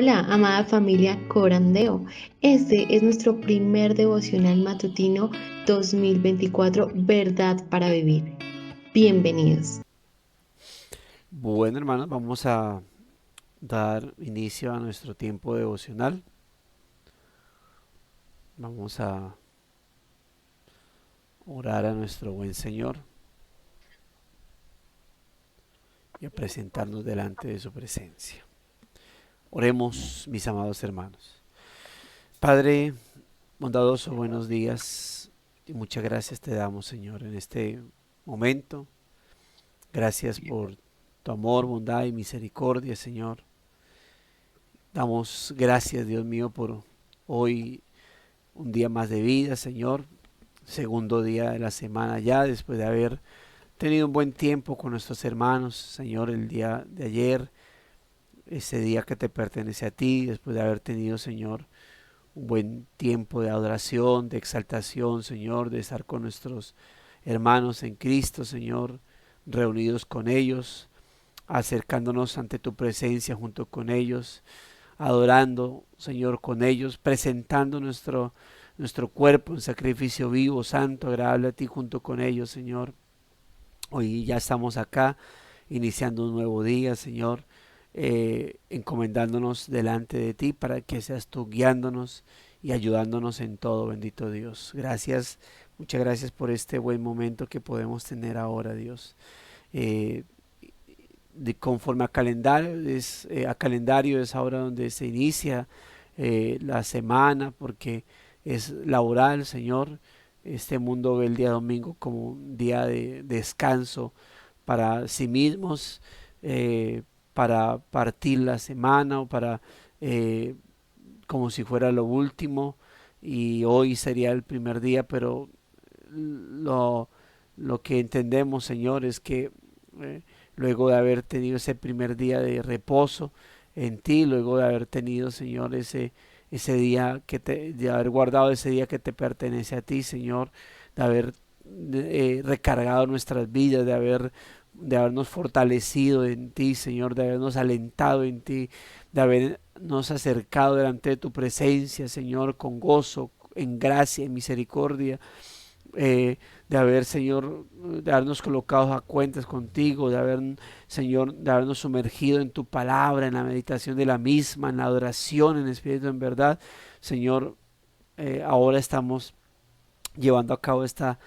Hola, amada familia Corandeo. Este es nuestro primer devocional matutino 2024, Verdad para Vivir. Bienvenidos. Bueno, hermanos, vamos a dar inicio a nuestro tiempo devocional. Vamos a orar a nuestro buen Señor y a presentarnos delante de su presencia. Oremos, mis amados hermanos. Padre bondadoso, buenos días y muchas gracias te damos, Señor, en este momento. Gracias por tu amor, bondad y misericordia, Señor. Damos gracias, Dios mío, por hoy un día más de vida, Señor. Segundo día de la semana ya, después de haber tenido un buen tiempo con nuestros hermanos, Señor, el día de ayer, ese día que te pertenece a ti, después de haber tenido, Señor, un buen tiempo de adoración, de exaltación, Señor, de estar con nuestros hermanos en Cristo, Señor, reunidos con ellos, acercándonos ante tu presencia junto con ellos, adorando, Señor, con ellos, presentando nuestro cuerpo en sacrificio vivo, santo, agradable a ti junto con ellos, Señor. Hoy ya estamos acá, iniciando un nuevo día, Señor, encomendándonos delante de ti para que seas tú guiándonos y ayudándonos en todo, bendito Dios. Gracias, muchas gracias por este buen momento que podemos tener ahora, Dios. Eh, Conforme a calendario es ahora donde se inicia la semana porque es laboral, Señor. Este mundo ve el día domingo como un día de descanso para sí mismos, para partir la semana o para eh, como si fuera lo último, y hoy sería el primer día, pero lo, lo que entendemos, Señor, es que luego de haber tenido ese primer día de reposo en ti, luego de haber tenido, Señor, ese día de haber guardado ese día que te pertenece a ti, Señor, de haber recargado nuestras vidas, de habernos fortalecido en ti, Señor, de habernos alentado en ti, de habernos acercado delante de tu presencia, Señor, con gozo, en gracia, en misericordia, eh, de haber, Señor, de habernos colocado a cuentas contigo, Señor, de habernos sumergido en tu palabra, en la meditación de la misma, en la adoración, en espíritu, en verdad. Señor, ahora estamos llevando a cabo esta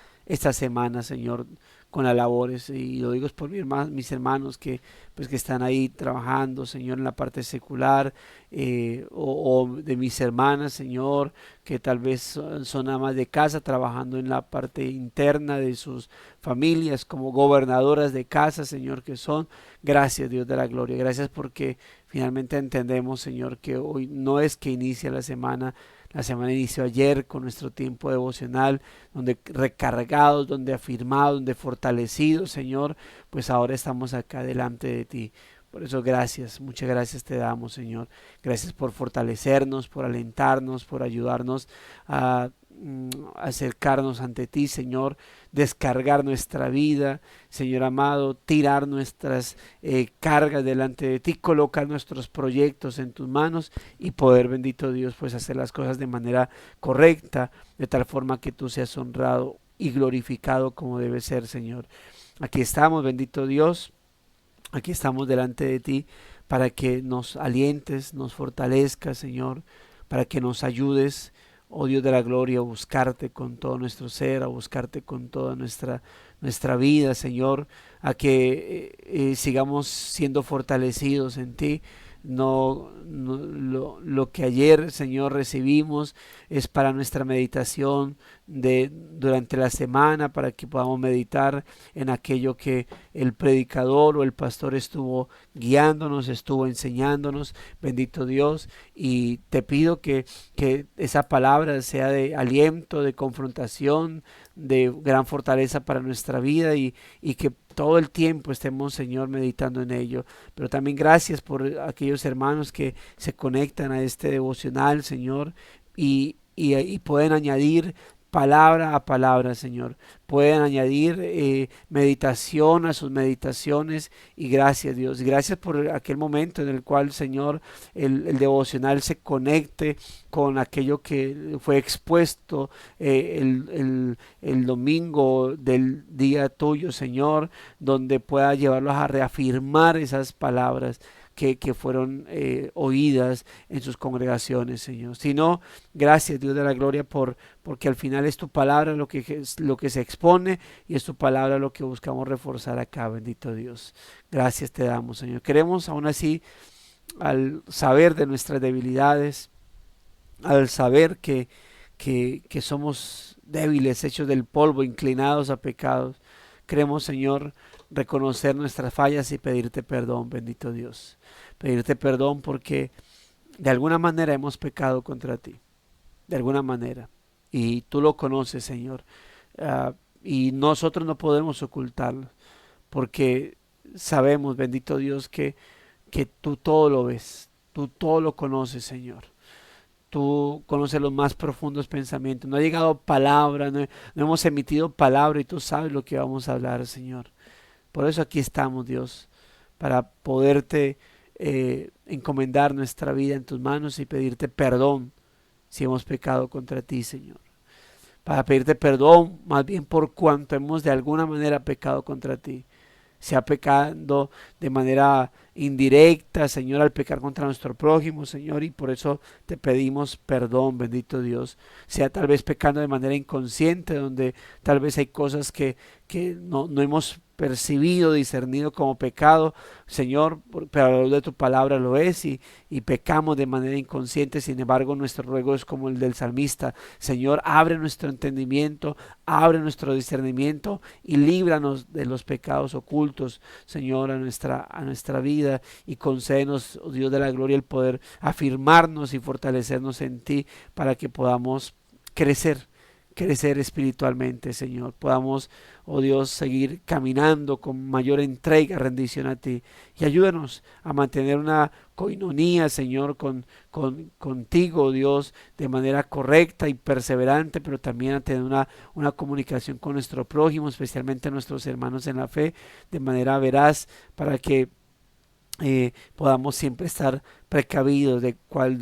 semana, Señor, con las labores, y lo digo es por mis hermanos que están ahí trabajando, Señor, en la parte secular, o de mis hermanas, Señor, que tal vez son amas de casa trabajando en la parte interna de sus familias como gobernadoras de casa, Señor, que son. Gracias, Dios de la gloria, gracias porque finalmente entendemos, Señor, que hoy no es que inicia la semana inició ayer con nuestro tiempo devocional, donde recargados, donde afirmados, donde fortalecidos, Señor, pues ahora estamos acá delante de ti. Por eso gracias, muchas gracias te damos, Señor. Gracias por fortalecernos, por alentarnos, por ayudarnos a acercarnos ante ti, Señor, descargar nuestra vida, Señor amado, tirar nuestras cargas delante de ti, colocar nuestros proyectos en tus manos y poder, bendito Dios, pues hacer las cosas de manera correcta, de tal forma que tú seas honrado y glorificado como debe ser, Señor. Aquí estamos, bendito Dios, aquí estamos delante de ti para que nos alientes, nos fortalezcas, Señor, para que nos ayudes, oh Dios de la gloria, a buscarte con todo nuestro ser, a buscarte con toda nuestra vida, Señor, a que sigamos siendo fortalecidos en ti. Lo que ayer, Señor, recibimos es para nuestra meditación durante la semana, para que podamos meditar en aquello que el predicador o el pastor estuvo guiándonos, estuvo enseñándonos, bendito Dios, y te pido que esa palabra sea de aliento, de confrontación, de gran fortaleza para nuestra vida, y que todo el tiempo estemos, Señor, meditando en ello. Pero también gracias por aquellos hermanos que se conectan a este devocional, Señor, y pueden añadir palabra a palabra, Señor. Pueden añadir meditación a sus meditaciones. Y gracias, Dios. Gracias por aquel momento en el cual, Señor, el devocional se conecte con aquello que fue expuesto el domingo del día tuyo, Señor, donde pueda llevarlos a reafirmar esas palabras que fueron oídas en sus congregaciones, Señor. Si no, gracias, Dios de la gloria, porque al final es tu palabra lo que se expone, y es tu palabra lo que buscamos reforzar acá, bendito Dios. Gracias te damos, Señor. Queremos aún así, al saber de nuestras debilidades, al saber que somos débiles, hechos del polvo, inclinados a pecados, queremos, Señor, reconocer nuestras fallas y pedirte perdón, bendito Dios. Pedirte perdón porque de alguna manera hemos pecado contra ti, de alguna manera. Y tú lo conoces, Señor. Ah, y nosotros no podemos ocultarlo, porque sabemos, bendito Dios, que tú todo lo ves, tú todo lo conoces, Señor. Tú conoces los más profundos pensamientos. No ha llegado palabra, no hemos emitido palabra, y tú sabes lo que vamos a hablar, Señor. Por eso aquí estamos, Dios, para poderte encomendar nuestra vida en tus manos y pedirte perdón si hemos pecado contra ti, Señor. Para pedirte perdón más bien por cuanto hemos de alguna manera pecado contra ti, sea pecando de manera indirecta, Señor, al pecar contra nuestro prójimo, Señor, y por eso te pedimos perdón, bendito Dios. Sea tal vez pecando de manera inconsciente, donde tal vez hay cosas que no hemos percibido, discernido como pecado, Señor, pero a la luz de tu palabra lo es, y pecamos de manera inconsciente. Sin embargo, nuestro ruego es como el del salmista: Señor, abre nuestro entendimiento, abre nuestro discernimiento y líbranos de los pecados ocultos, Señor, a nuestra vida, y concédenos, oh Dios de la gloria, el poder afirmarnos y fortalecernos en ti, para que podamos crecer espiritualmente, Señor. Podamos, oh Dios, seguir caminando con mayor entrega, rendición a ti. Y ayúdanos a mantener una coinonía, Señor, contigo, Dios, de manera correcta y perseverante, pero también a tener una comunicación con nuestro prójimo, especialmente nuestros hermanos en la fe, de manera veraz, para que podamos siempre estar precavidos de cuáles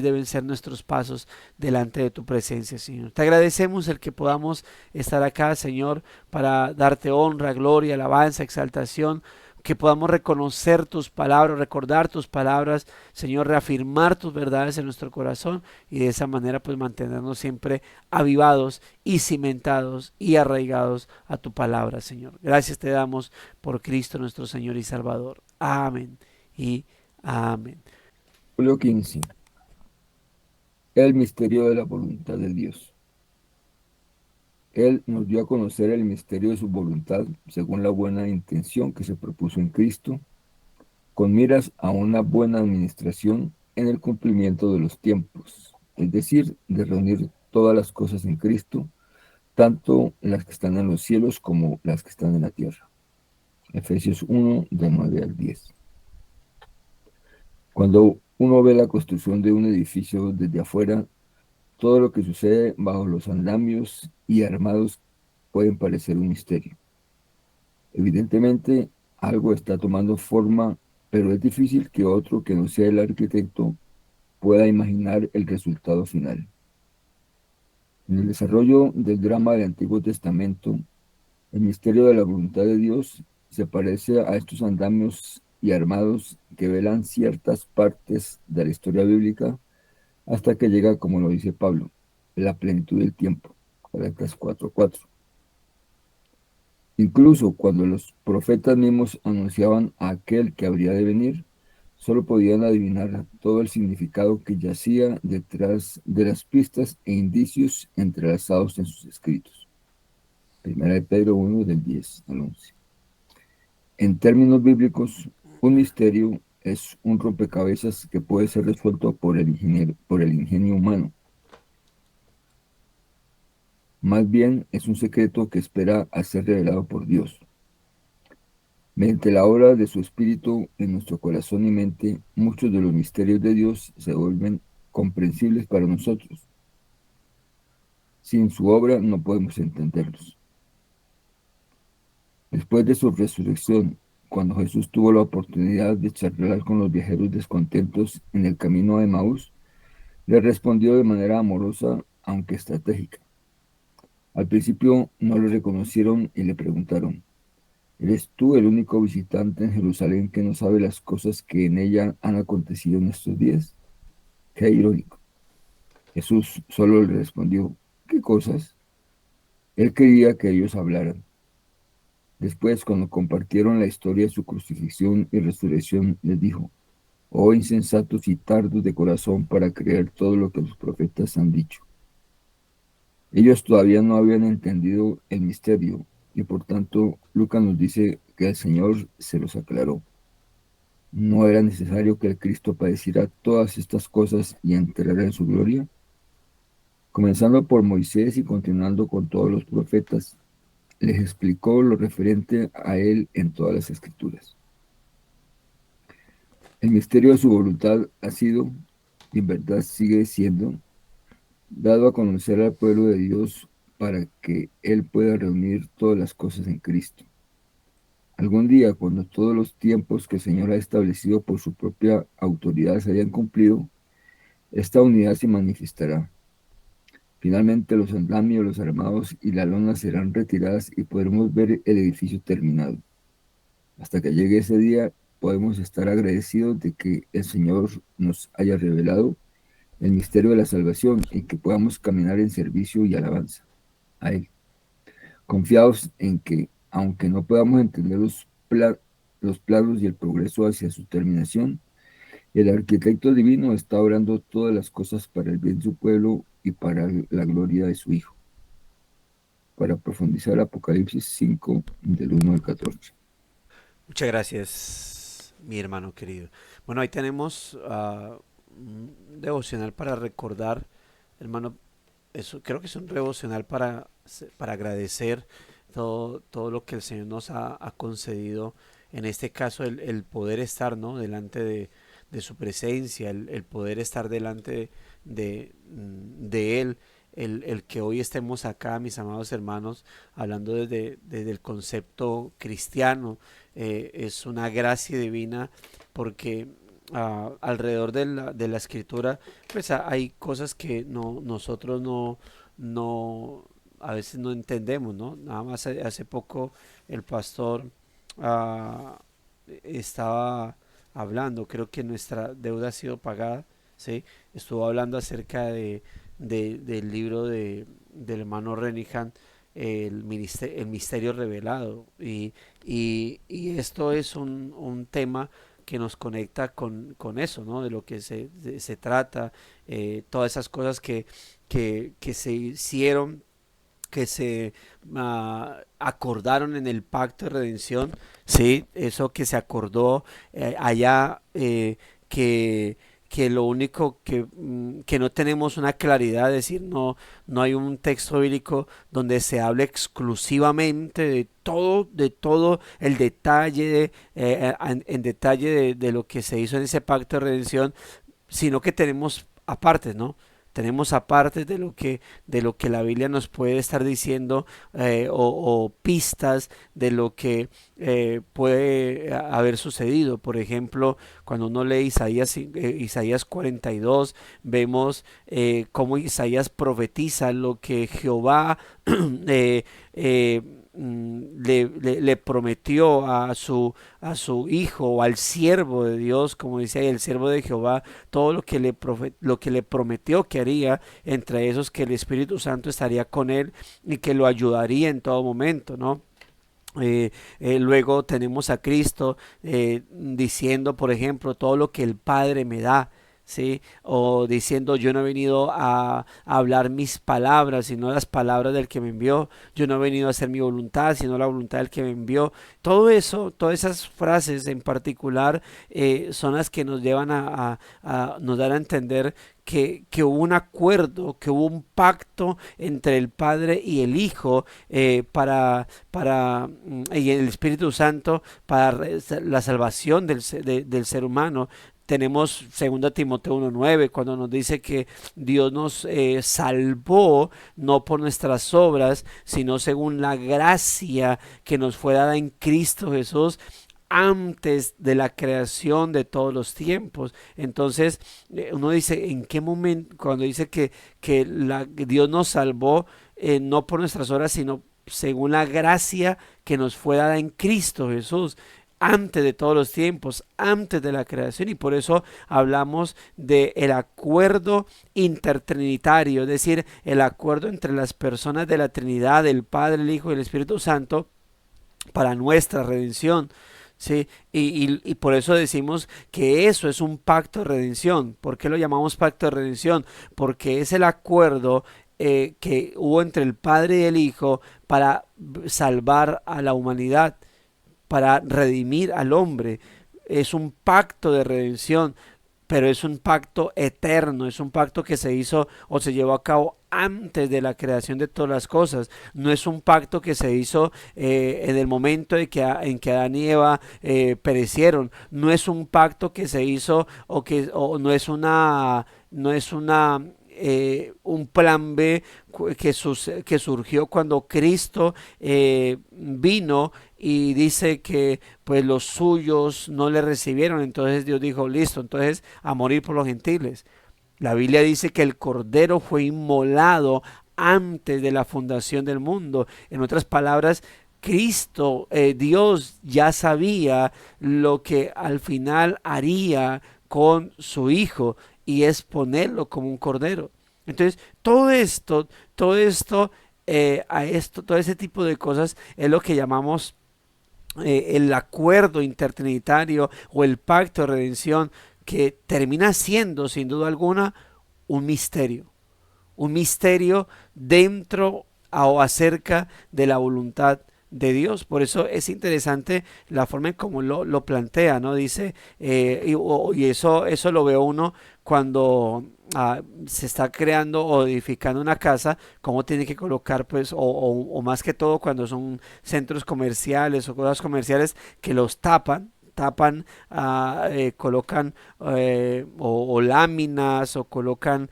deben ser nuestros pasos delante de tu presencia, Señor. Te agradecemos el que podamos estar acá, Señor, para darte honra, gloria, alabanza, exaltación, que podamos reconocer tus palabras, recordar tus palabras, Señor, reafirmar tus verdades en nuestro corazón, y de esa manera pues mantenernos siempre avivados y cimentados y arraigados a tu palabra, Señor. Gracias te damos por Cristo nuestro Señor y Salvador. Amén y amén. Julio 15. El misterio de la voluntad de Dios. Él nos dio a conocer el misterio de su voluntad según la buena intención que se propuso en Cristo, con miras a una buena administración en el cumplimiento de los tiempos, es decir, de reunir todas las cosas en Cristo, tanto las que están en los cielos como las que están en la tierra. Efesios 1, de 9 al 10. Cuando uno ve la construcción de un edificio desde afuera, todo lo que sucede bajo los andamios y armados pueden parecer un misterio. Evidentemente, algo está tomando forma, pero es difícil que otro que no sea el arquitecto pueda imaginar el resultado final. En el desarrollo del drama del Antiguo Testamento, el misterio de la voluntad de Dios se parece a estos andamios y armados que velan ciertas partes de la historia bíblica hasta que llega, como lo dice Pablo, la plenitud del tiempo. Gálatas 4:4. Incluso cuando los profetas mismos anunciaban a aquel que habría de venir, solo podían adivinar todo el significado que yacía detrás de las pistas e indicios entrelazados en sus escritos. Primera de Pedro 1, del 10 al 11. En términos bíblicos, un misterio es un rompecabezas que puede ser resuelto por el ingenio humano. Más bien es un secreto que espera a ser revelado por Dios. Mediante la obra de su Espíritu en nuestro corazón y mente, muchos de los misterios de Dios se vuelven comprensibles para nosotros. Sin su obra no podemos entenderlos. Después de su resurrección, cuando Jesús tuvo la oportunidad de charlar con los viajeros descontentos en el camino de Emaús, le respondió de manera amorosa, aunque estratégica. Al principio no lo reconocieron y le preguntaron: ¿eres tú el único visitante en Jerusalén que no sabe las cosas que en ella han acontecido en estos días? Qué irónico. Jesús solo le respondió: ¿qué cosas? Él quería que ellos hablaran. Después, cuando compartieron la historia de su crucifixión y resurrección, les dijo: oh insensatos y tardos de corazón para creer todo lo que los profetas han dicho. Ellos todavía no habían entendido el misterio y por tanto Lucas nos dice que el Señor se los aclaró. ¿No era necesario que el Cristo padeciera todas estas cosas y entrara en su gloria? Comenzando por Moisés y continuando con todos los profetas, les explicó lo referente a él en todas las escrituras. El misterio de su voluntad ha sido, y en verdad sigue siendo, dado a conocer al pueblo de Dios para que Él pueda reunir todas las cosas en Cristo. Algún día, cuando todos los tiempos que el Señor ha establecido por su propia autoridad se hayan cumplido, esta unidad se manifestará. Finalmente, los andamios, los armados y la lona serán retiradas y podremos ver el edificio terminado. Hasta que llegue ese día, podemos estar agradecidos de que el Señor nos haya revelado el misterio de la salvación y que podamos caminar en servicio y alabanza a Él, confiados en que, aunque no podamos entender los planos y el progreso hacia su terminación, el arquitecto divino está obrando todas las cosas para el bien de su pueblo y para la gloria de su Hijo. Para profundizar, Apocalipsis 5, del 1 al 14. Muchas gracias, mi hermano querido. Bueno, ahí tenemos un devocional para recordar, hermano. Eso creo que es un devocional para agradecer todo lo que el Señor nos ha concedido. En este caso, el poder estar, ¿no?, delante de su presencia, el poder estar delante de Él. El que hoy estemos acá, mis amados hermanos, hablando desde el concepto cristiano, es una gracia divina, porque alrededor de la escritura, pues hay cosas que nosotros no, a veces no entendemos, ¿no? Nada más hace poco el pastor ah, estaba hablando, creo que nuestra deuda ha sido pagada, ¿sí? Estuvo hablando acerca del libro del hermano Renihan, el misterio revelado, y esto es un tema que nos conecta con eso, ¿no? De lo que se trata, todas esas cosas que se hicieron, que se acordaron en el pacto de redención, ¿sí? Eso que se acordó allá, que, que lo único que no tenemos una claridad, es decir, no hay un texto bíblico donde se hable exclusivamente de todo el detalle, en detalle de lo que se hizo en ese pacto de redención, sino que tenemos aparte, ¿no? Tenemos aparte de lo que la Biblia nos puede estar diciendo, o pistas de lo que puede haber sucedido. Por ejemplo, cuando uno lee Isaías 42, vemos cómo Isaías profetiza lo que Jehová eh, eh, le prometió a su hijo, o al siervo de Dios, como dice ahí, el siervo de Jehová, todo lo que le prometió que haría, entre esos que el Espíritu Santo estaría con él y que lo ayudaría en todo momento, ¿no? Luego tenemos a Cristo diciendo, por ejemplo, todo lo que el Padre me da, ¿sí? O diciendo: yo no he venido a hablar mis palabras, sino las palabras del que me envió. Yo no he venido a hacer mi voluntad, sino la voluntad del que me envió. Todo eso, todas esas frases en particular, son las que nos llevan nos dan a entender que hubo un acuerdo, que hubo un pacto entre el Padre y el Hijo, y el Espíritu Santo, para la salvación del ser humano. tenemos 2 Timoteo 1:9, cuando nos dice que Dios nos salvó no por nuestras obras, sino según la gracia que nos fue dada en Cristo Jesús antes de la creación de todos los tiempos. Entonces uno dice, ¿en qué momento? Cuando dice que Dios nos salvó no por nuestras obras, sino según la gracia que nos fue dada en Cristo Jesús antes de todos los tiempos, antes de la creación. Y por eso hablamos de el acuerdo intertrinitario, es decir, el acuerdo entre las personas de la Trinidad, el Padre, el Hijo y el Espíritu Santo para nuestra redención. Sí, y por eso decimos que eso es un pacto de redención. ¿Por qué lo llamamos pacto de redención? Porque es el acuerdo que hubo entre el Padre y el Hijo para salvar a la humanidad, para redimir al hombre. Es un pacto de redención, pero es un pacto eterno, es un pacto que se hizo o se llevó a cabo antes de la creación de todas las cosas. No es un pacto que se hizo en el momento en que Adán y Eva perecieron. No es un pacto que se hizo o no es un plan B que surgió cuando Cristo vino y dice que pues los suyos no le recibieron. Entonces Dios dijo, listo, entonces a morir por los gentiles. La Biblia dice que el Cordero fue inmolado antes de la fundación del mundo. En otras palabras, Cristo, Dios ya sabía lo que al final haría con su Hijo, y es ponerlo como un cordero. Entonces, todo ese tipo de cosas es lo que llamamos el acuerdo intertrinitario o el pacto de redención, que termina siendo sin duda alguna un misterio dentro o acerca de la voluntad de Dios. Por eso es interesante la forma en cómo lo plantea, ¿no? Dice, y eso lo ve uno cuando se está creando o edificando una casa, cómo tiene que colocar, pues, o más que todo cuando son centros comerciales o cosas comerciales que los colocan o láminas o colocan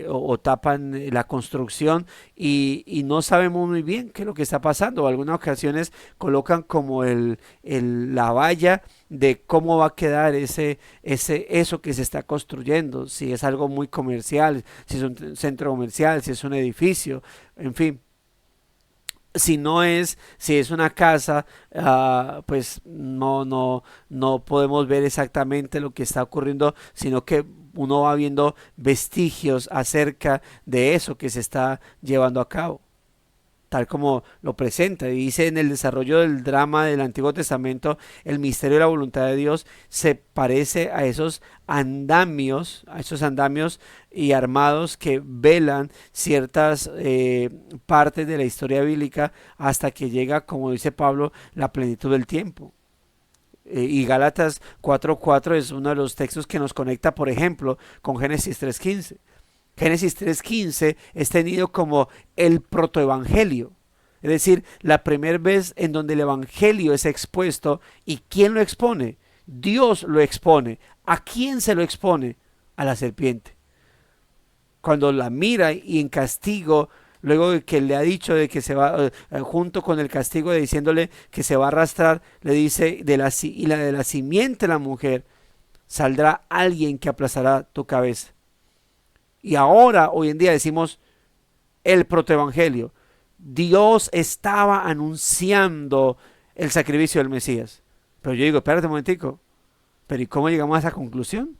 o tapan la construcción, y no sabemos muy bien qué es lo que está pasando. Algunas ocasiones colocan como la valla de cómo va a quedar eso que se está construyendo, si es algo muy comercial, si es un centro comercial, si es un edificio, en fin. Si es una casa, pues no podemos ver exactamente lo que está ocurriendo, sino que uno va viendo vestigios acerca de eso que se está llevando a cabo, tal como lo presenta. Y dice, en el desarrollo del drama del Antiguo Testamento, el misterio de la voluntad de Dios se parece a esos andamios y armados que velan ciertas partes de la historia bíblica hasta que llega, como dice Pablo, la plenitud del tiempo. Y Gálatas 4:4 es uno de los textos que nos conecta, por ejemplo, con Génesis 3:15. Génesis 3:15 es tenido como el protoevangelio, es decir, la primera vez en donde el evangelio es expuesto. ¿Y quién lo expone? Dios lo expone. ¿A quién se lo expone? A la serpiente. Cuando la mira y en castigo, luego de que le ha dicho de que se va, junto con el castigo de diciéndole que se va a arrastrar, le dice, de la simiente de la mujer saldrá alguien que aplastará tu cabeza. Y ahora, hoy en día decimos el protoevangelio. Dios estaba anunciando el sacrificio del Mesías. Pero yo digo, espérate un momentico, pero ¿y cómo llegamos a esa conclusión?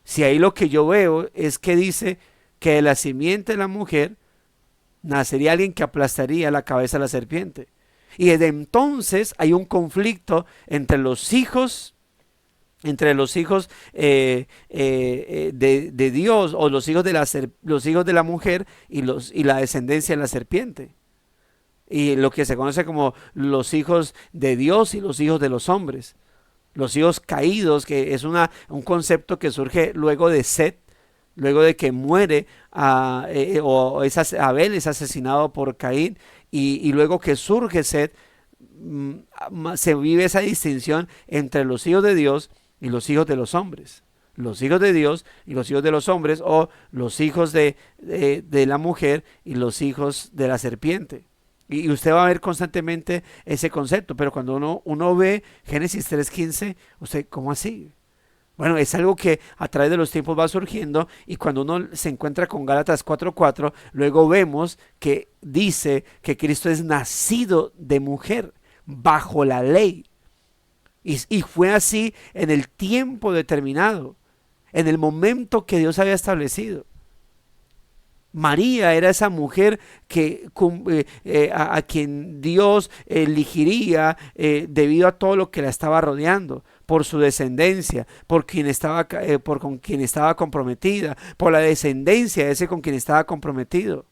Si ahí lo que yo veo es que dice que de la simiente de la mujer nacería alguien que aplastaría la cabeza de la serpiente. Y desde entonces hay un conflicto entre los hijos de Dios, o los hijos de la mujer y la descendencia de la serpiente, y lo que se conoce como los hijos de Dios y los hijos de los hombres, los hijos caídos, que es un concepto que surge luego de Set, luego de que muere Abel es asesinado por Caín, y luego que surge Set, se vive esa distinción entre los hijos de Dios y los hijos de los hombres. los hijos de Dios y los hijos de los hombres, o los hijos de la mujer y los hijos de la serpiente. Y usted va a ver constantemente ese concepto, pero cuando uno ve Génesis 3:15, usted, ¿cómo así? Bueno, es algo que a través de los tiempos va surgiendo, y cuando uno se encuentra con Gálatas 4:4, luego vemos que dice que Cristo es nacido de mujer bajo la ley. Y fue así en el tiempo determinado, en el momento que Dios había establecido. María era esa mujer que, a quien Dios elegiría debido a todo lo que la estaba rodeando, por su descendencia, por con quien estaba comprometida, por la descendencia de ese con quien estaba comprometido.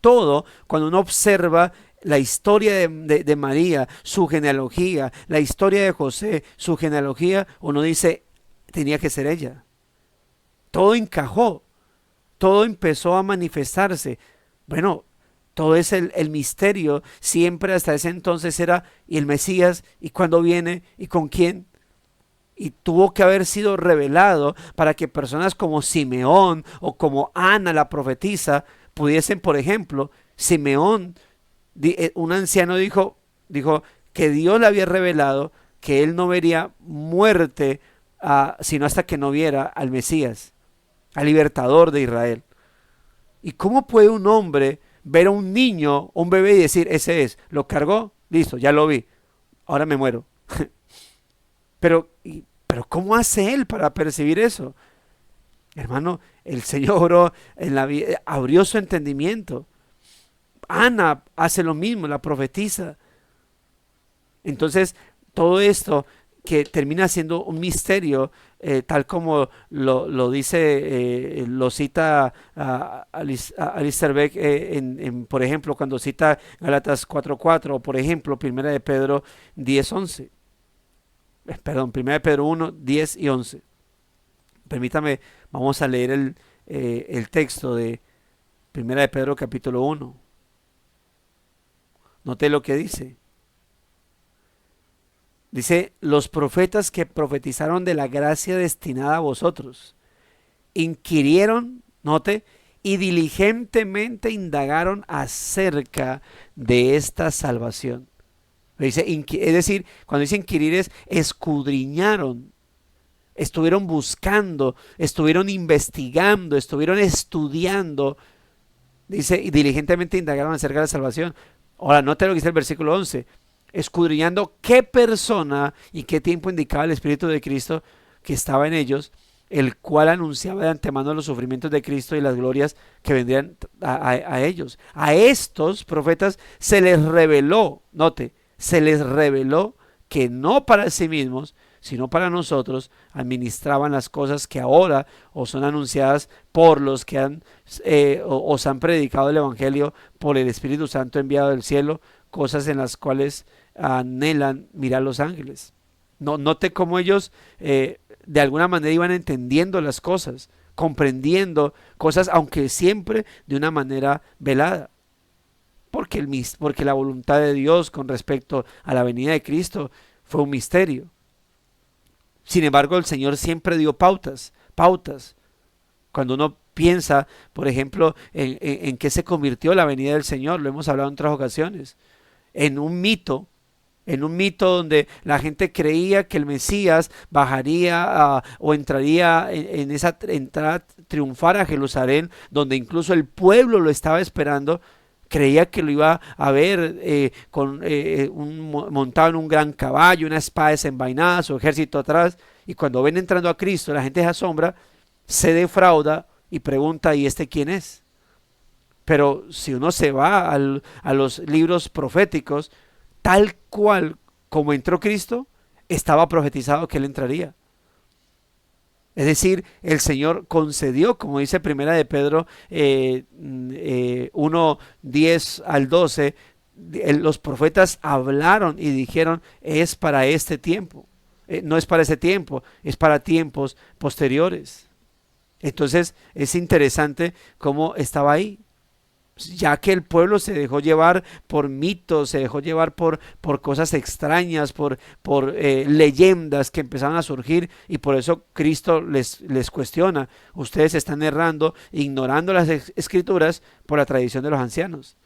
Todo, cuando uno observa la historia de María, su genealogía, la historia de José, su genealogía, uno dice, tenía que ser ella. Todo encajó. Todo empezó a manifestarse. Bueno, todo es el misterio. Siempre hasta ese entonces era, ¿y el Mesías? ¿Y cuándo viene? ¿Y con quién? Y tuvo que haber sido revelado para que personas como Simeón o como Ana la profetisa pudiesen, por ejemplo, Simeón, un anciano dijo que Dios le había revelado que él no vería muerte sino hasta que no viera al Mesías, al libertador de Israel. ¿Y cómo puede un hombre ver a un niño, un bebé, y decir, ese es, lo cargó, listo, ya lo vi, ahora me muero? pero ¿cómo hace él para percibir eso? Hermano, el Señor abrió su entendimiento. Ana hace lo mismo, la profetiza. Entonces, todo esto que termina siendo un misterio, tal como lo dice, lo cita Alistair Beck, por ejemplo, cuando cita Gálatas 4:4, o por ejemplo, 1 de Pedro 10:11. Perdón, 1 de Pedro 1:10 y 11. Permítame, vamos a leer el texto de 1 de Pedro capítulo 1. Note lo que dice. Dice, los profetas que profetizaron de la gracia destinada a vosotros, inquirieron, note, y diligentemente indagaron acerca de esta salvación. Dice, es decir, cuando dice inquirir es escudriñaron, estuvieron buscando, estuvieron investigando, estuvieron estudiando. Dice, y diligentemente indagaron acerca de la salvación. Ahora, note lo que dice el versículo 11. Escudriñando qué persona y qué tiempo indicaba el Espíritu de Cristo que estaba en ellos, el cual anunciaba de antemano los sufrimientos de Cristo y las glorias que vendrían a ellos. A estos profetas se les reveló, note, se les reveló que no para sí mismos, sino para nosotros, administraban las cosas que ahora os son anunciadas por los que os han predicado el Evangelio por el Espíritu Santo enviado del cielo, cosas en las cuales anhelan mirar los ángeles. Note cómo ellos de alguna manera iban entendiendo las cosas, comprendiendo cosas, aunque siempre de una manera velada. Porque la voluntad de Dios con respecto a la venida de Cristo fue un misterio. Sin embargo, el Señor siempre dio pautas. Cuando uno piensa, por ejemplo, en qué se convirtió la venida del Señor, lo hemos hablado en otras ocasiones, en un mito donde la gente creía que el Mesías bajaría o entraría en esa entrada triunfar a Jerusalén, donde incluso el pueblo lo estaba esperando. Creía que lo iba a ver montado en un gran caballo, una espada desenvainada, su ejército atrás, y cuando ven entrando a Cristo, la gente se asombra, se defrauda y pregunta, ¿y este quién es? Pero si uno se va a los libros proféticos, tal cual como entró Cristo, estaba profetizado que Él entraría. Es decir, el Señor concedió, como dice Primera de Pedro 1:10 al 12, los profetas hablaron y dijeron, es para este tiempo. No es para ese tiempo, es para tiempos posteriores. Entonces es interesante cómo estaba ahí. ya que el pueblo se dejó llevar por mitos, se dejó llevar por cosas extrañas, por leyendas que empezaron a surgir, y por eso Cristo les cuestiona: ustedes están errando, ignorando las escrituras por la tradición de los ancianos,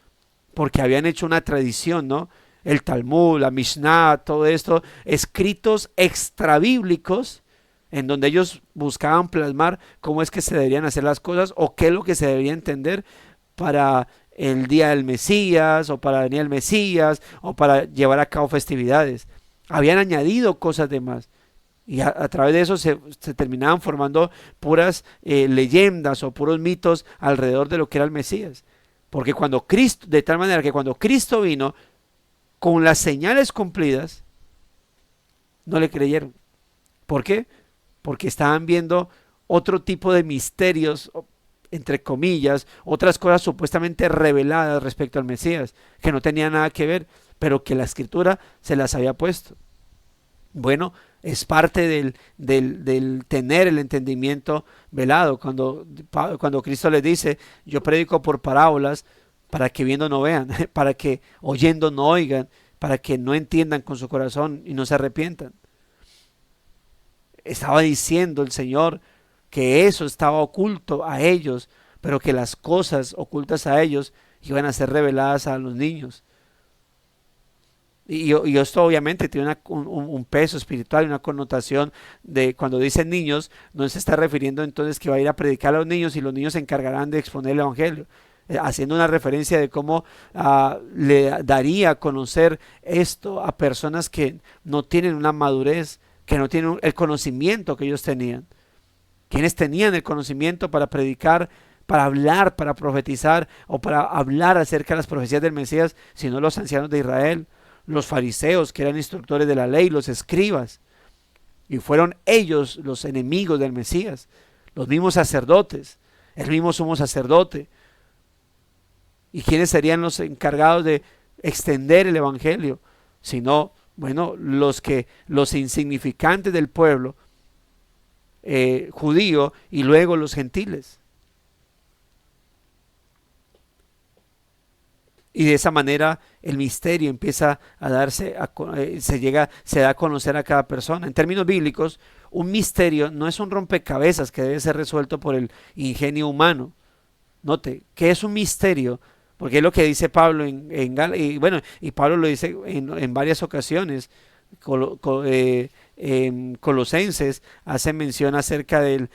porque habían hecho una tradición, ¿no? El Talmud, la Mishnah, todo esto, escritos extrabíblicos, en donde ellos buscaban plasmar cómo es que se deberían hacer las cosas o qué es lo que se debería entender para el día del Mesías, o para venir el Mesías, o para llevar a cabo festividades. Habían añadido cosas de más, y a través de eso se terminaban formando puras leyendas o puros mitos alrededor de lo que era el Mesías. Porque cuando Cristo, de tal manera que cuando Cristo vino con las señales cumplidas, no le creyeron. ¿Por qué? Porque estaban viendo otro tipo de misterios, entre comillas, otras cosas supuestamente reveladas respecto al Mesías, que no tenían nada que ver, pero que la escritura se las había puesto. Bueno, es parte del tener el entendimiento velado. Cuando Cristo les dice: yo predico por parábolas, para que viendo no vean, para que oyendo no oigan, para que no entiendan con su corazón y no se arrepientan. Estaba diciendo el Señor que eso estaba oculto a ellos, pero que las cosas ocultas a ellos iban a ser reveladas a los niños. Y esto obviamente tiene un peso espiritual y una connotación de cuando dicen niños, no se está refiriendo entonces que va a ir a predicar a los niños y los niños se encargarán de exponer el evangelio, haciendo una referencia de cómo le daría a conocer esto a personas que no tienen una madurez, que no tienen el conocimiento que ellos tenían. Quienes tenían el conocimiento para predicar, para hablar, para profetizar o para hablar acerca de las profecías del Mesías, sino los ancianos de Israel, los fariseos, que eran instructores de la ley, los escribas, y fueron ellos los enemigos del Mesías, los mismos sacerdotes, el mismo sumo sacerdote. ¿Y quiénes serían los encargados de extender el evangelio? Sino, bueno, los insignificantes del pueblo judío, y luego los gentiles. Y de esa manera el misterio empieza a darse, se da a conocer a cada persona. En términos bíblicos, un misterio no es un rompecabezas que debe ser resuelto por el ingenio humano. Note, ¿qué es un misterio? Porque es lo que dice Pablo y Pablo lo dice en varias ocasiones. En Colosenses hace mención acerca del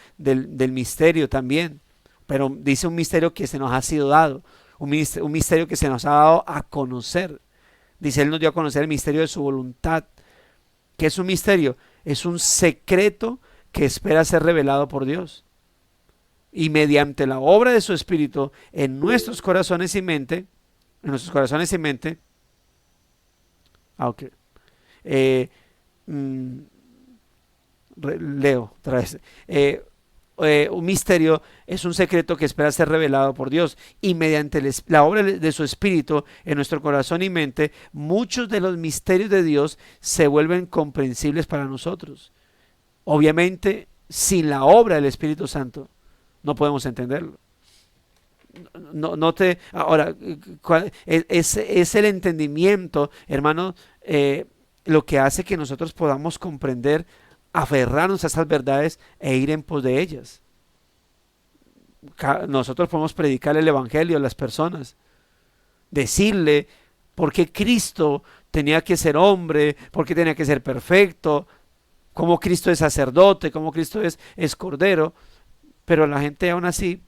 misterio también, pero dice un misterio que se nos ha sido dado. Un misterio que se nos ha dado a conocer. Dice: Él nos dio a conocer el misterio de su voluntad. ¿Qué es un misterio? Es un secreto que espera ser revelado por Dios. Y mediante la obra de su Espíritu en nuestros corazones y mente, ok. Leo otra vez. Un misterio es un secreto que espera ser revelado por Dios, y mediante la obra de su Espíritu en nuestro corazón y mente, muchos de los misterios de Dios se vuelven comprensibles para nosotros. Obviamente, sin la obra del Espíritu Santo no podemos entenderlo. Ahora, es el entendimiento, hermano, lo que hace que nosotros podamos comprender, aferrarnos a estas verdades e ir en pos de ellas. Nosotros podemos predicar el evangelio a las personas, decirle por qué Cristo tenía que ser hombre, por qué tenía que ser perfecto, cómo Cristo es sacerdote, cómo Cristo es cordero, pero la gente aún así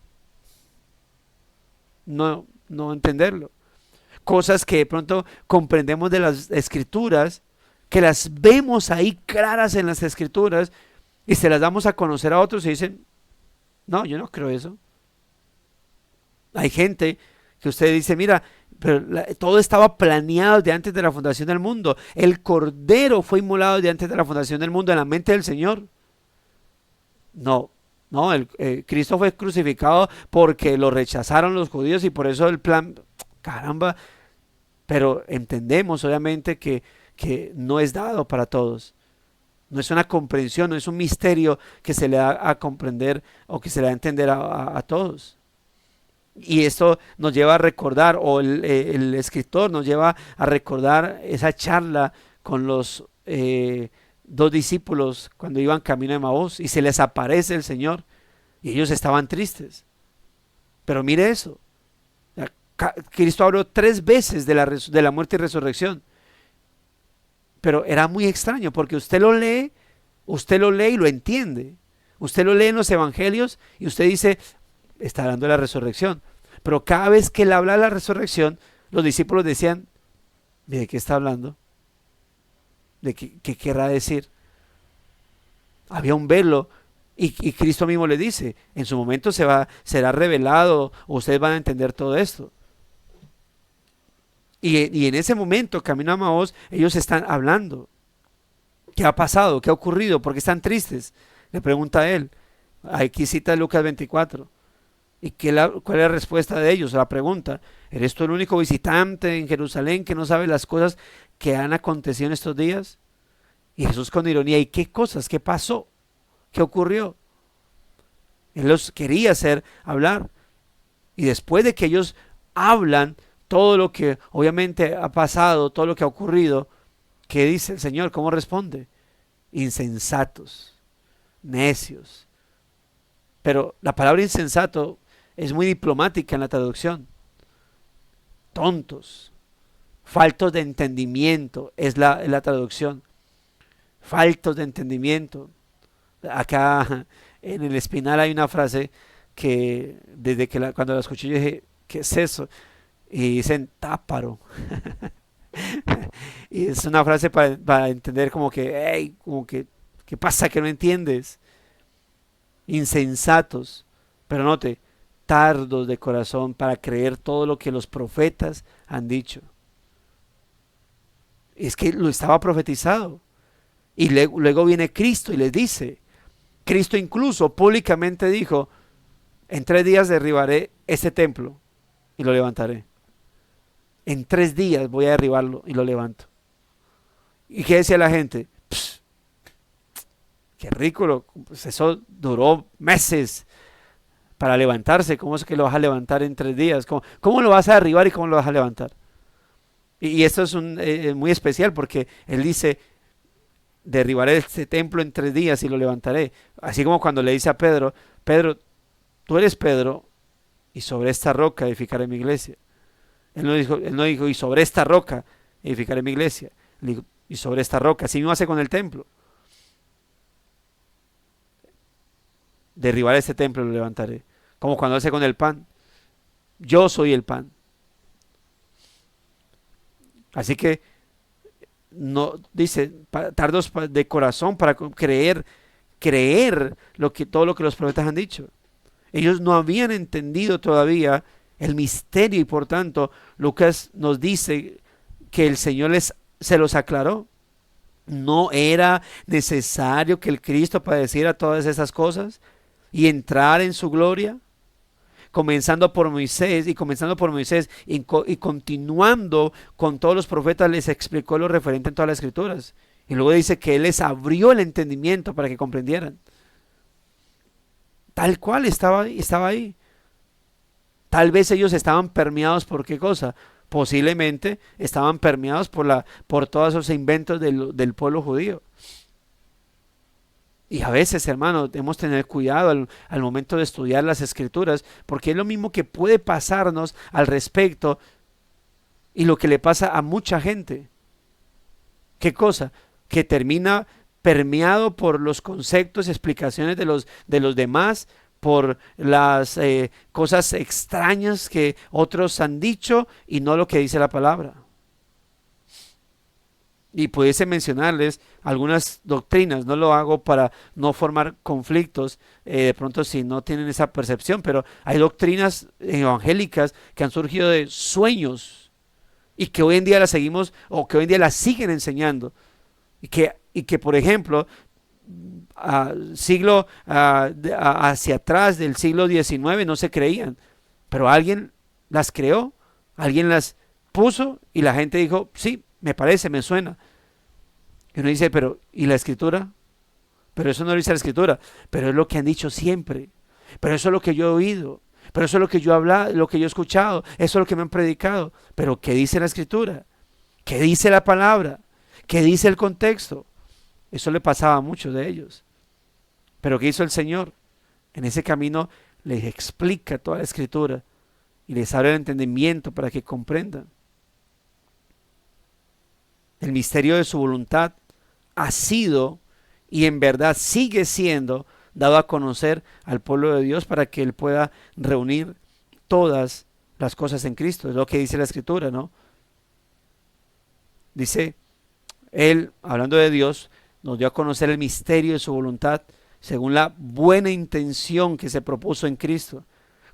no entenderlo. Cosas que de pronto comprendemos de las escrituras, que las vemos ahí claras en las escrituras, y se las damos a conocer a otros y dicen: no, yo no creo eso. Hay gente que usted dice: mira, pero todo estaba planeado de antes de la fundación del mundo. El cordero fue inmolado de antes de la fundación del mundo en la mente del Señor. No, Cristo fue crucificado porque lo rechazaron los judíos, y por eso el plan, caramba. Pero entendemos obviamente que no es dado para todos. No es una comprensión, no es un misterio que se le da a comprender o que se le da a entender a todos. Y esto nos lleva a recordar, o el escritor nos lleva a recordar esa charla con los dos discípulos cuando iban camino de Emaús y se les aparece el Señor y ellos estaban tristes. Pero mire eso, Cristo habló 3 veces de la muerte y resurrección, pero era muy extraño porque usted lo lee y lo entiende. Usted lo lee en los evangelios y usted dice, está hablando de la resurrección. Pero cada vez que él habla de la resurrección, los discípulos decían, ¿de qué está hablando? ¿De qué querrá decir? Había un velo y Cristo mismo le dice, en su momento será revelado, ustedes van a entender todo esto. Y en ese momento, camino a Emaús, ellos están hablando. ¿Qué ha pasado? ¿Qué ha ocurrido? ¿Por qué están tristes? Le pregunta a él. Aquí cita Lucas 24. ¿Y cuál es la respuesta de ellos? La pregunta, ¿eres tú el único visitante en Jerusalén que no sabe las cosas que han acontecido en estos días? Y Jesús con ironía, ¿y qué cosas? ¿Qué pasó? ¿Qué ocurrió? Él los quería hacer hablar. Y después de que ellos hablan todo lo que obviamente ha pasado, todo lo que ha ocurrido, ¿qué dice el Señor? ¿Cómo responde? Insensatos, necios. Pero la palabra insensato es muy diplomática en la traducción. Tontos, faltos de entendimiento es la traducción. Faltos de entendimiento. Acá en el Espinal hay una frase que desde que cuando la escuché yo dije, ¿qué es eso? Y dicen táparo. Y es una frase para entender como que, hey, como que, ¿qué pasa que no entiendes? Insensatos, pero note, tardos de corazón para creer todo lo que los profetas han dicho. Es que lo estaba profetizado. Y luego viene Cristo y les dice, Cristo incluso públicamente dijo, en 3 días derribaré este templo y lo levantaré. En 3 días voy a derribarlo y lo levanto. ¿Y qué decía la gente? Pss, qué rico, pues eso duró meses para levantarse. ¿Cómo es que lo vas a levantar en 3 días? ¿Cómo lo vas a derribar y cómo lo vas a levantar? Y esto es muy especial porque él dice, derribaré este templo en 3 días y lo levantaré. Así como cuando le dice a Pedro, Pedro, tú eres Pedro y sobre esta roca edificaré mi iglesia. Él no dijo, y sobre esta roca edificaré mi iglesia. Él dijo, y sobre esta roca. Así mismo hace con el templo. Derribaré este templo y lo levantaré. Como cuando hace con el pan. Yo soy el pan. Así que no dice, tardos de corazón para creer todo lo que los profetas han dicho. Ellos no habían entendido todavía el misterio y por tanto Lucas nos dice que el Señor se los aclaró. No era necesario que el Cristo padeciera todas esas cosas y entrar en su gloria, comenzando por Moisés y continuando con todos los profetas les explicó lo referente en todas las escrituras y luego dice que Él les abrió el entendimiento para que comprendieran. Tal cual estaba ahí. Tal vez ellos estaban permeados por qué cosa. Posiblemente estaban permeados por todos esos inventos del pueblo judío. Y a veces, hermanos, debemos tener cuidado al momento de estudiar las escrituras, porque es lo mismo que puede pasarnos al respecto y lo que le pasa a mucha gente. ¿Qué cosa? Que termina permeado por los conceptos y explicaciones de los demás, por las cosas extrañas que otros han dicho y no lo que dice la palabra. Y pudiese mencionarles algunas doctrinas, no lo hago para no formar conflictos, de pronto si no tienen esa percepción, pero hay doctrinas evangélicas que han surgido de sueños y que hoy en día las seguimos o que hoy en día las siguen enseñando y que por ejemplo hacia atrás del siglo XIX no se creían, pero alguien las creó, alguien las puso y la gente dijo, sí, me parece, me suena. Y uno dice, pero ¿y la escritura? Pero eso no lo dice la escritura, pero es lo que han dicho siempre, pero eso es lo que yo he oído, Pero eso es lo que yo he hablado, lo que yo he escuchado, eso es lo que me han predicado. Pero ¿qué dice la Escritura? ¿Qué dice la palabra? ¿Qué dice el contexto? Eso le pasaba a muchos de ellos. Pero ¿qué hizo el Señor? En ese camino les explica toda la Escritura y les abre el entendimiento para que comprendan. El misterio de su voluntad ha sido y en verdad sigue siendo dado a conocer al pueblo de Dios para que Él pueda reunir todas las cosas en Cristo. Es lo que dice la Escritura, ¿no? Dice, Él, hablando de Dios, nos dio a conocer el misterio de su voluntad según la buena intención que se propuso en Cristo,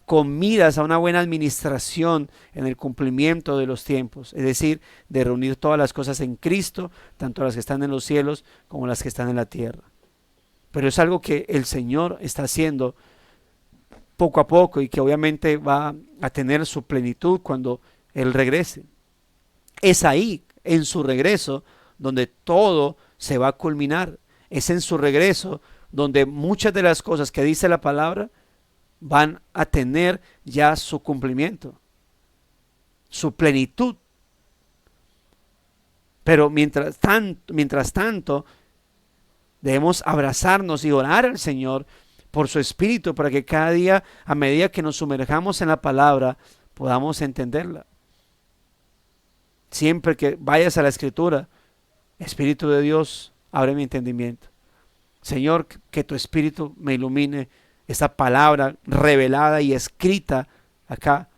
con miras a una buena administración en el cumplimiento de los tiempos, es decir, de reunir todas las cosas en Cristo, tanto las que están en los cielos como las que están en la tierra. Pero es algo que el Señor está haciendo poco a poco y que obviamente va a tener su plenitud cuando Él regrese. Es ahí, en su regreso, donde todo se va a culminar. Es en su regreso donde muchas de las cosas que dice la palabra van a tener ya su cumplimiento, su plenitud. Pero mientras tanto, debemos abrazarnos y orar al Señor por su Espíritu para que cada día, a medida que nos sumerjamos en la palabra, podamos entenderla. Siempre que vayas a la Escritura, Espíritu de Dios, abre mi entendimiento. Señor, que tu Espíritu me ilumine esta palabra revelada y escrita acá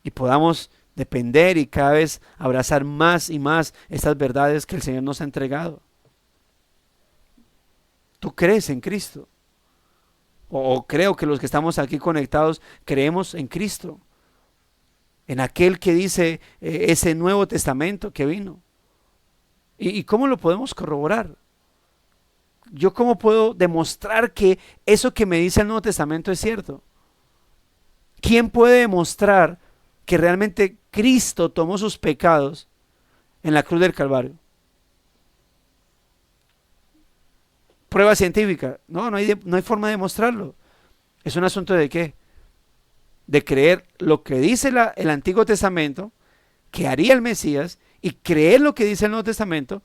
y podamos depender y cada vez abrazar más y más estas verdades que el Señor nos ha entregado. ¿Tú crees en Cristo? O creo que los que estamos aquí conectados creemos en Cristo, en aquel que dice ese Nuevo Testamento que vino. ¿Y cómo lo podemos corroborar? ¿Yo cómo puedo demostrar que eso que me dice el Nuevo Testamento es cierto? ¿Quién puede demostrar que realmente Cristo tomó sus pecados en la cruz del Calvario? Prueba científica. No hay forma de demostrarlo. Es un asunto de ¿qué? De creer lo que dice el Antiguo Testamento, que haría el Mesías, y creer lo que dice el Nuevo Testamento,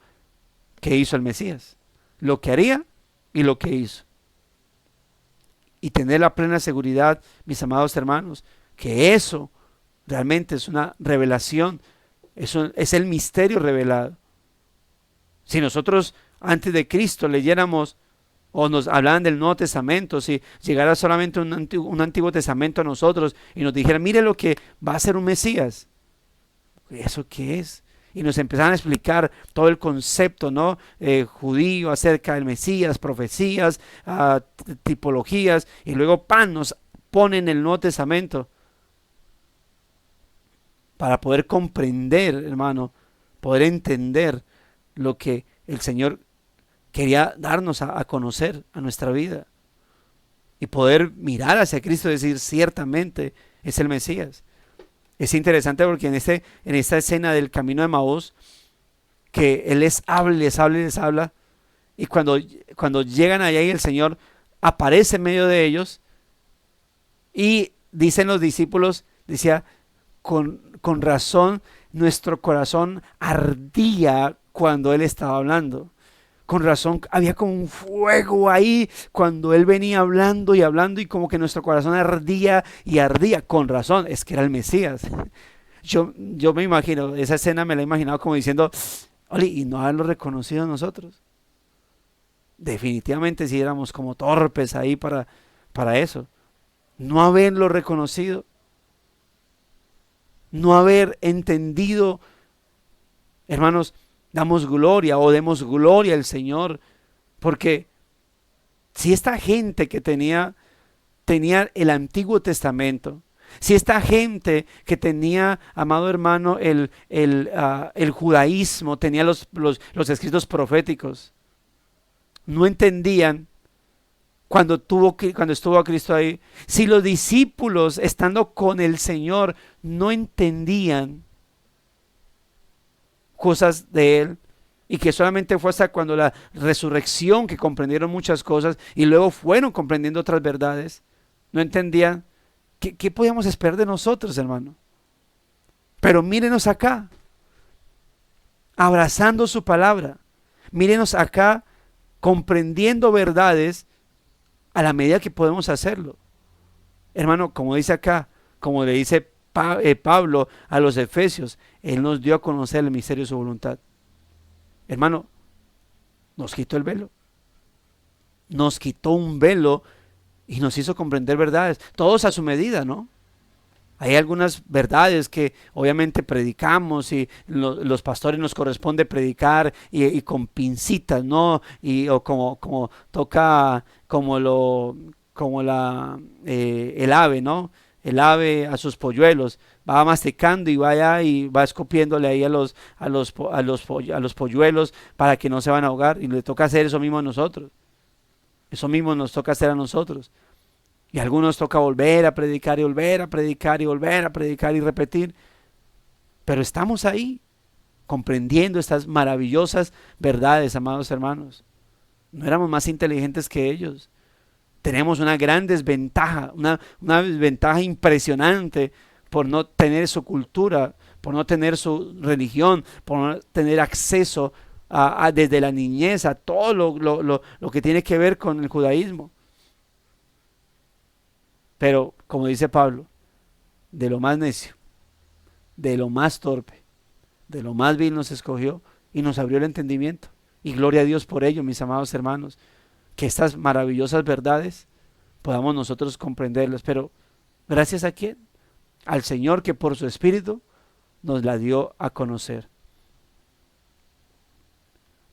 que hizo el Mesías. Lo que haría y lo que hizo. Y tener la plena seguridad, mis amados hermanos, que eso realmente es una revelación, eso es el misterio revelado. Si nosotros antes de Cristo leyéramos o nos hablaban del Nuevo Testamento, si llegara solamente un Antiguo Testamento a nosotros y nos dijera, mire lo que va a ser un Mesías, ¿eso qué es? Y nos empezaron a explicar todo el concepto, ¿no? Judío acerca del Mesías, profecías, tipologías, y luego nos ponen el Nuevo Testamento para poder comprender, hermano, poder entender lo que el Señor quería darnos a conocer a nuestra vida y poder mirar hacia Cristo y decir, ciertamente es el Mesías. Es interesante porque en esta escena del camino de Emaús, que Él les habla, y cuando llegan allá y el Señor aparece en medio de ellos, y dicen los discípulos, decía, con razón nuestro corazón ardía cuando Él estaba hablando. Con razón había como un fuego ahí cuando Él venía hablando y como que nuestro corazón ardía y ardía. Con razón, es que era el Mesías. Yo me imagino, esa escena me la he imaginado como diciendo, oye, y no haberlo reconocido nosotros. Definitivamente si éramos como torpes ahí para eso. No haberlo reconocido, no haber entendido, hermanos, demos gloria al Señor, porque si esta gente que tenía el Antiguo Testamento, si esta gente que tenía, amado hermano, el judaísmo, tenía los escritos proféticos, no entendían cuando estuvo a Cristo ahí, si los discípulos estando con el Señor no entendían cosas de Él, y que solamente fue hasta cuando la resurrección que comprendieron muchas cosas y luego fueron comprendiendo otras verdades, no entendían ¿Qué podíamos esperar de nosotros, hermano? Pero mírenos acá, abrazando su palabra. Mírenos acá, comprendiendo verdades a la medida que podemos hacerlo. Hermano, como dice acá, como le dice Pablo a los Efesios, Él nos dio a conocer el misterio de su voluntad. Hermano, nos quitó el velo. Nos quitó un velo y nos hizo comprender verdades, todos a su medida, ¿no? Hay algunas verdades que obviamente predicamos y los pastores nos corresponde predicar y con pincitas, ¿no? O como toca, el ave, ¿no? El ave a sus polluelos va masticando y va escupiéndole ahí a los polluelos para que no se van a ahogar, y le toca hacer eso mismo a nosotros. Eso mismo nos toca hacer a nosotros. Y a algunos toca volver a predicar y volver a predicar y volver a predicar y repetir. Pero estamos ahí, comprendiendo estas maravillosas verdades, amados hermanos. No éramos más inteligentes que ellos. Tenemos una gran desventaja, una desventaja impresionante por no tener su cultura, por no tener su religión, por no tener acceso desde la niñez a todo lo que tiene que ver con el judaísmo. Pero, como dice Pablo, de lo más necio, de lo más torpe, de lo más vil nos escogió y nos abrió el entendimiento. Y gloria a Dios por ello, mis amados hermanos, que estas maravillosas verdades podamos nosotros comprenderlas. Pero, ¿gracias a quién? Al Señor, que por su Espíritu nos la dio a conocer.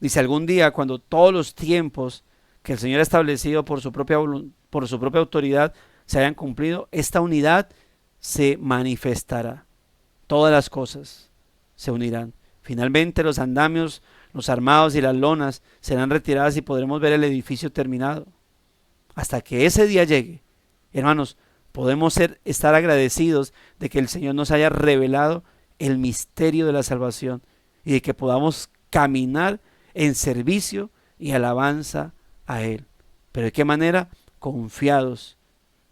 Dice, algún día, cuando todos los tiempos que el Señor ha establecido por su propia autoridad se hayan cumplido, esta unidad se manifestará. Todas las cosas se unirán. Finalmente los andamios, los armados y las lonas serán retiradas y podremos ver el edificio terminado. Hasta que ese día llegue, hermanos, podemos estar agradecidos de que el Señor nos haya revelado el misterio de la salvación y de que podamos caminar en servicio y alabanza a Él. ¿Pero de qué manera? Confiados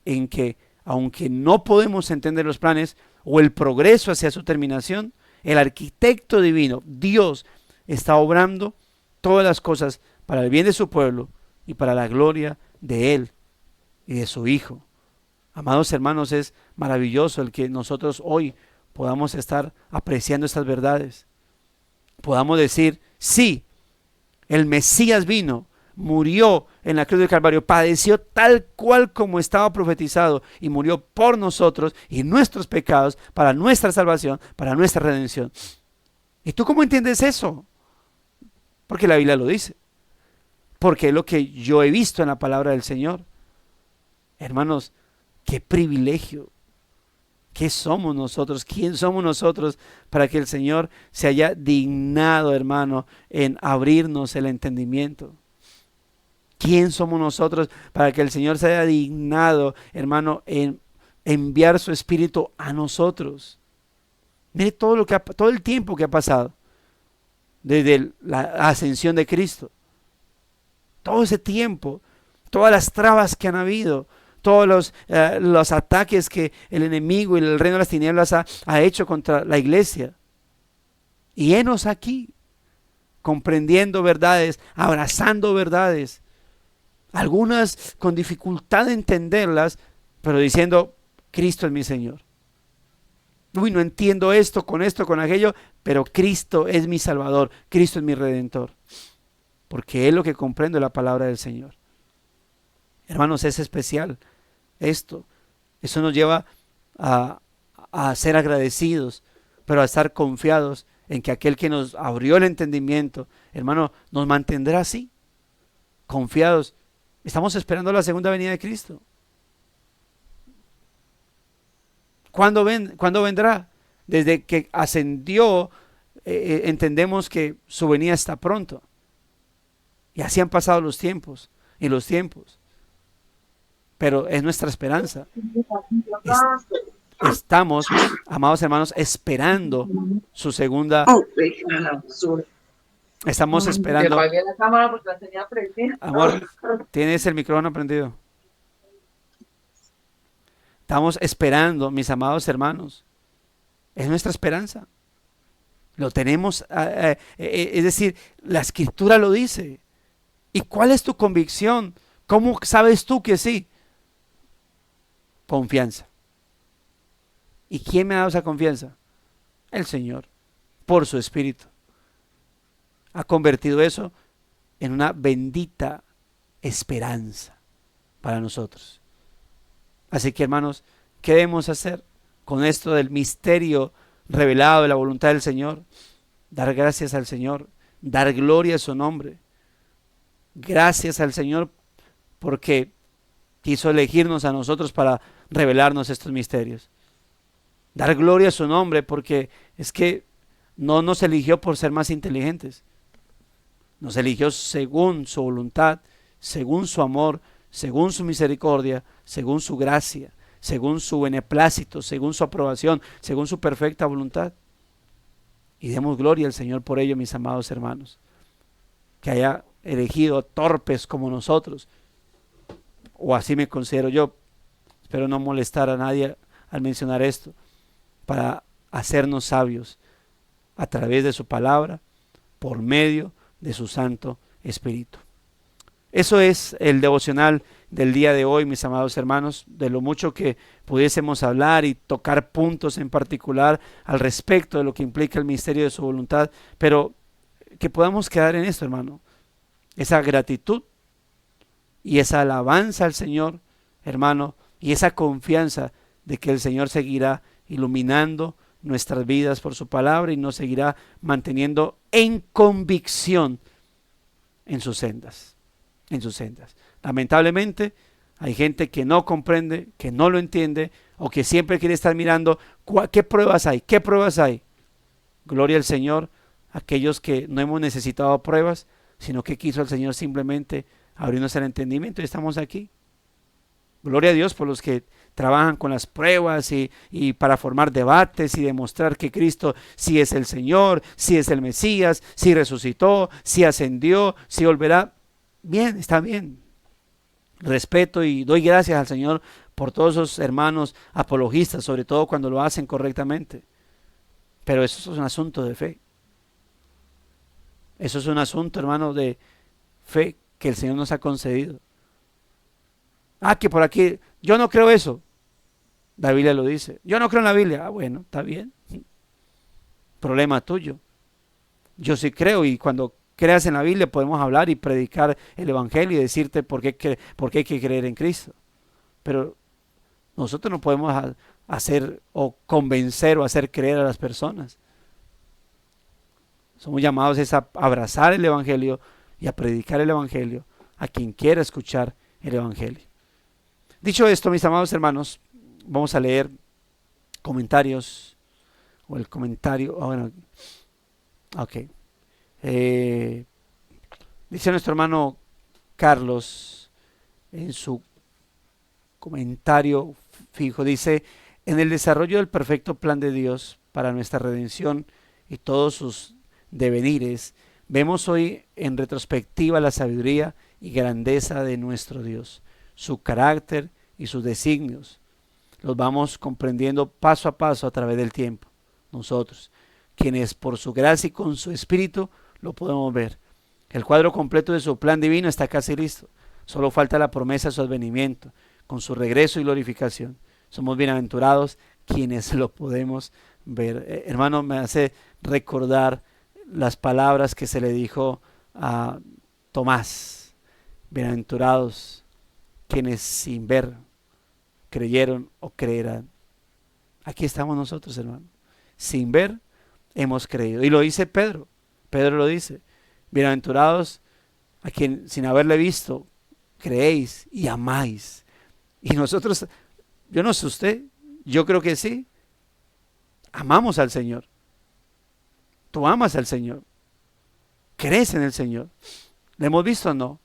en que, aunque no podemos entender los planes o el progreso hacia su terminación, el arquitecto divino, Dios, está obrando todas las cosas para el bien de su pueblo y para la gloria de Él y de su Hijo. Amados hermanos, es maravilloso el que nosotros hoy podamos estar apreciando estas verdades. Podamos decir, sí, el Mesías vino, murió en la cruz del Calvario, padeció tal cual como estaba profetizado y murió por nosotros y nuestros pecados, para nuestra salvación, para nuestra redención. ¿Y tú cómo entiendes eso? Porque la Biblia lo dice, porque es lo que yo he visto en la palabra del Señor. Hermanos, qué privilegio. ¿Qué somos nosotros? ¿Quién somos nosotros para que el Señor se haya dignado, hermano, en abrirnos el entendimiento? ¿Quién somos nosotros para que el Señor se haya dignado, hermano, en enviar su Espíritu a nosotros? Mire todo el tiempo que ha pasado desde la ascensión de Cristo. Todo ese tiempo, todas las trabas que han habido, todos los ataques que el enemigo y el reino de las tinieblas ha hecho contra la iglesia. Y henos aquí, comprendiendo verdades, abrazando verdades, algunas con dificultad de entenderlas, pero diciendo, Cristo es mi Señor. Uy, no entiendo esto, con aquello, pero Cristo es mi Salvador, Cristo es mi Redentor, porque es lo que comprendo la palabra del Señor. Hermanos, es especial esto. Eso nos lleva a ser agradecidos, pero a estar confiados en que aquel que nos abrió el entendimiento, hermano, nos mantendrá así, confiados. Estamos esperando la segunda venida de Cristo. ¿Cuándo vendrá? Desde que ascendió, entendemos que su venida está pronto. Y así han pasado los tiempos y los tiempos. Pero es nuestra esperanza. Estamos, amados hermanos, esperando su segunda. Estamos esperando. Amor, ¿tienes el micrófono prendido? Estamos esperando, mis amados hermanos. Es nuestra esperanza. Lo tenemos, es decir, la Escritura lo dice. ¿Y cuál es tu convicción? ¿Cómo sabes tú que sí? Confianza. ¿Y quién me ha dado esa confianza? El Señor, por su Espíritu. Ha convertido eso en una bendita esperanza para nosotros. Así que, hermanos, ¿qué debemos hacer con esto del misterio revelado de la voluntad del Señor? Dar gracias al Señor, dar gloria a su nombre. Gracias al Señor porque quiso elegirnos a nosotros para revelarnos estos misterios. Dar gloria a su nombre porque es que no nos eligió por ser más inteligentes. Nos eligió según su voluntad, según su amor, según su misericordia, según su gracia, según su beneplácito, según su aprobación, según su perfecta voluntad. Y demos gloria al Señor por ello, mis amados hermanos. Que haya elegido torpes como nosotros, o así me considero yo. Espero no molestar a nadie al mencionar esto, para hacernos sabios a través de su palabra, por medio de su Santo Espíritu. Eso es el devocional del día de hoy, mis amados hermanos, de lo mucho que pudiésemos hablar y tocar puntos en particular al respecto de lo que implica el misterio de su voluntad, pero que podamos quedar en esto, hermano, esa gratitud y esa alabanza al Señor, hermano, y esa confianza de que el Señor seguirá iluminando nuestras vidas por su palabra y nos seguirá manteniendo en convicción en sus sendas, en sus sendas. Lamentablemente hay gente que no comprende, que no lo entiende, o que siempre quiere estar mirando qué pruebas hay, qué pruebas hay. Gloria al Señor, aquellos que no hemos necesitado pruebas, sino que quiso el Señor simplemente abrirnos el entendimiento y estamos aquí. Gloria a Dios por los que trabajan con las pruebas y para formar debates y demostrar que Cristo sí es el Señor, sí es el Mesías, sí resucitó, sí ascendió, sí volverá. Bien, está bien. Respeto y doy gracias al Señor por todos esos hermanos apologistas, sobre todo cuando lo hacen correctamente. Pero eso es un asunto de fe. Eso es un asunto, hermano, de fe que el Señor nos ha concedido. Que por aquí, yo no creo eso. La Biblia lo dice. Yo no creo en la Biblia. Bueno, está bien. Problema tuyo. Yo sí creo, y cuando creas en la Biblia podemos hablar y predicar el Evangelio y decirte por qué hay que creer en Cristo. Pero nosotros no podemos hacer o convencer o hacer creer a las personas. Somos llamados a abrazar el Evangelio y a predicar el Evangelio a quien quiera escuchar el Evangelio. Dicho esto, mis amados hermanos, vamos a leer comentarios, o el comentario, dice nuestro hermano Carlos en su comentario fijo, dice: en el desarrollo del perfecto plan de Dios para nuestra redención y todos sus devenires, vemos hoy en retrospectiva la sabiduría y grandeza de nuestro Dios, su carácter y sus designios. Los vamos comprendiendo paso a paso a través del tiempo. Nosotros, quienes por su gracia y con su Espíritu lo podemos ver. El cuadro completo de su plan divino está casi listo. Solo falta la promesa de su advenimiento, con su regreso y glorificación. Somos bienaventurados quienes lo podemos ver. Hermano, me hace recordar las palabras que se le dijo a Tomás: bienaventurados quienes sin ver creyeron o creerán. Aquí estamos nosotros, hermano. Sin ver hemos creído. Y lo dice Pedro. Pedro lo dice: bienaventurados a quien sin haberle visto creéis y amáis. Y nosotros, yo no sé usted, yo creo que sí, amamos al Señor. Tú amas al Señor, crees en el Señor. ¿Le hemos visto o no?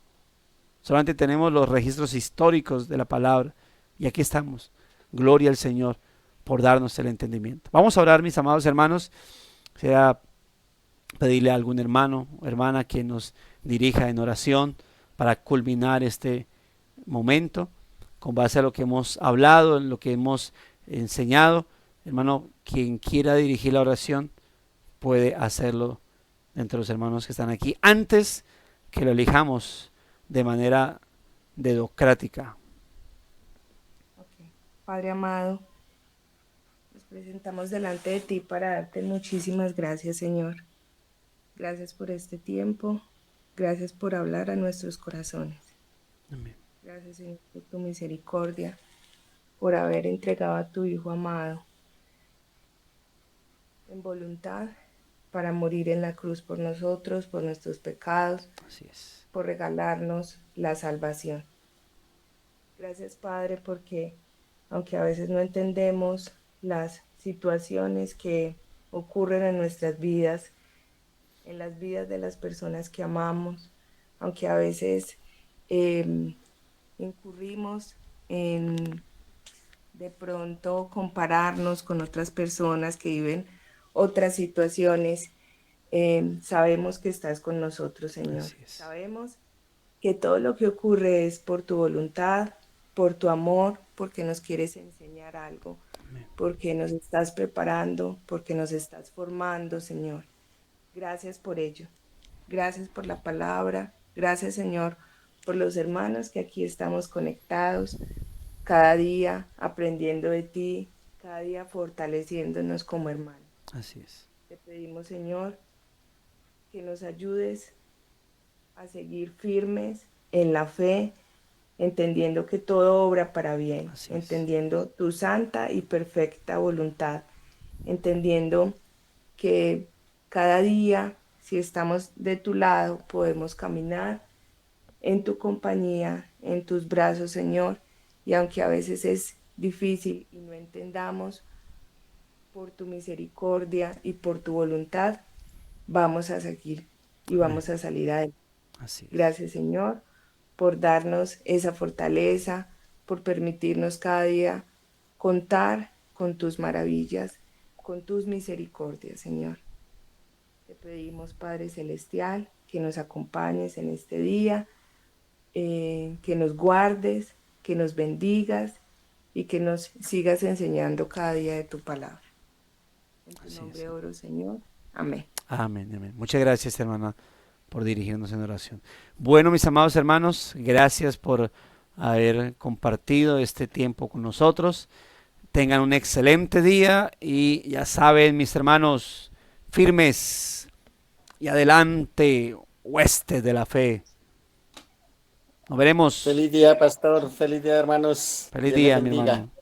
Solamente tenemos los registros históricos de la palabra, y aquí estamos. Gloria al Señor por darnos el entendimiento. Vamos a orar, mis amados hermanos. Sea pedirle a algún hermano o hermana que nos dirija en oración para culminar este momento. con base a lo que hemos hablado, en lo que hemos enseñado. Hermano, quien quiera dirigir la oración puede hacerlo entre los hermanos que están aquí, antes que lo elijamos de manera dedocrática. Ok. Padre amado, nos presentamos delante de ti para darte muchísimas gracias, Señor. Gracias por este tiempo, gracias por hablar a nuestros corazones. Amén. Gracias, Señor, por tu misericordia, por haber entregado a tu Hijo amado en voluntad para morir en la cruz por nosotros, por nuestros pecados, Así es. por regalarnos la salvación. Gracias, Padre, porque aunque a veces no entendemos las situaciones que ocurren en nuestras vidas, en las vidas de las personas que amamos, aunque a veces incurrimos en de pronto compararnos con otras personas que viven otras situaciones, sabemos que estás con nosotros, Señor. Así es. Sabemos que todo lo que ocurre es por tu voluntad, por tu amor, porque nos quieres enseñar algo, Amén. porque nos estás preparando, porque nos estás formando, Señor. Gracias por ello. Gracias por la palabra. Gracias, Señor, por los hermanos que aquí estamos conectados, cada día aprendiendo de ti, cada día fortaleciéndonos como hermanos. Así es. Te pedimos, Señor, que nos ayudes a seguir firmes en la fe, entendiendo que todo obra para bien, Así es. entendiendo tu santa y perfecta voluntad, entendiendo que cada día, si estamos de tu lado, podemos caminar en tu compañía, en tus brazos, Señor, y aunque a veces es difícil y no entendamos, por tu misericordia y por tu voluntad, vamos a seguir y vamos a salir adelante. Así es. Gracias, Señor, por darnos esa fortaleza, por permitirnos cada día contar con tus maravillas, con tus misericordias, Señor. Te pedimos, Padre Celestial, que nos acompañes en este día, que nos guardes, que nos bendigas y que nos sigas enseñando cada día de tu palabra. En tu Así nombre es. oro, Señor. Amén. Amén, amén. Muchas gracias, hermana, por dirigirnos en oración. Bueno, mis amados hermanos, gracias por haber compartido este tiempo con nosotros. Tengan un excelente día y ya saben, mis hermanos, firmes y adelante, huestes de la fe. Nos veremos. Feliz día, pastor. Feliz día, hermanos. Feliz Dios les día, mi bendiga. hermano.